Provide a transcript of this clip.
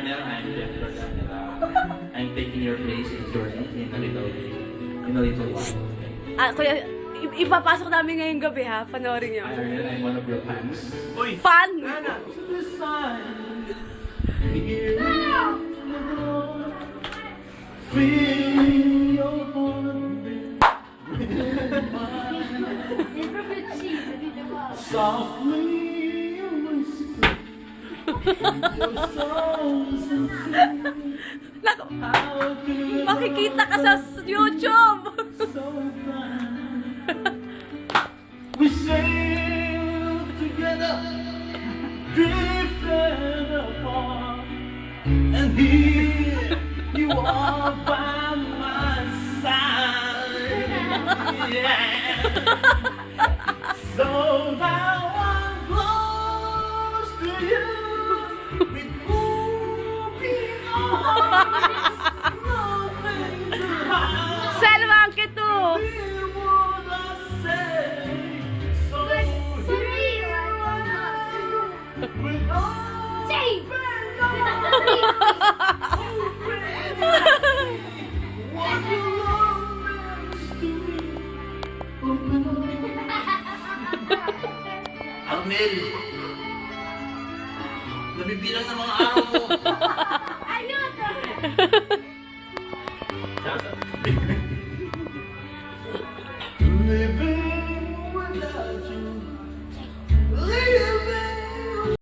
partner, I'm Jeff Jordan. I'm taking your place in journey in a little while. Kuya, ipapasok namin ngayong gabi ha. Panoorin niyo. Iron, I'm one of your fans. Uy! Fun! Feel your heartbeat softly whisper your songs and sing. Naku, How could makikita ka sa YouTube! so blind? We sail together, drifted apart, and here you are by my side. Yeah. So now I'm close to you, with open arms, nothing to hide. Selma, ang kito! Hear what I say, so here I am, with open arms. What your love means to me, open arms. Arnel, nabibilang ng mga araw mo. Ayun!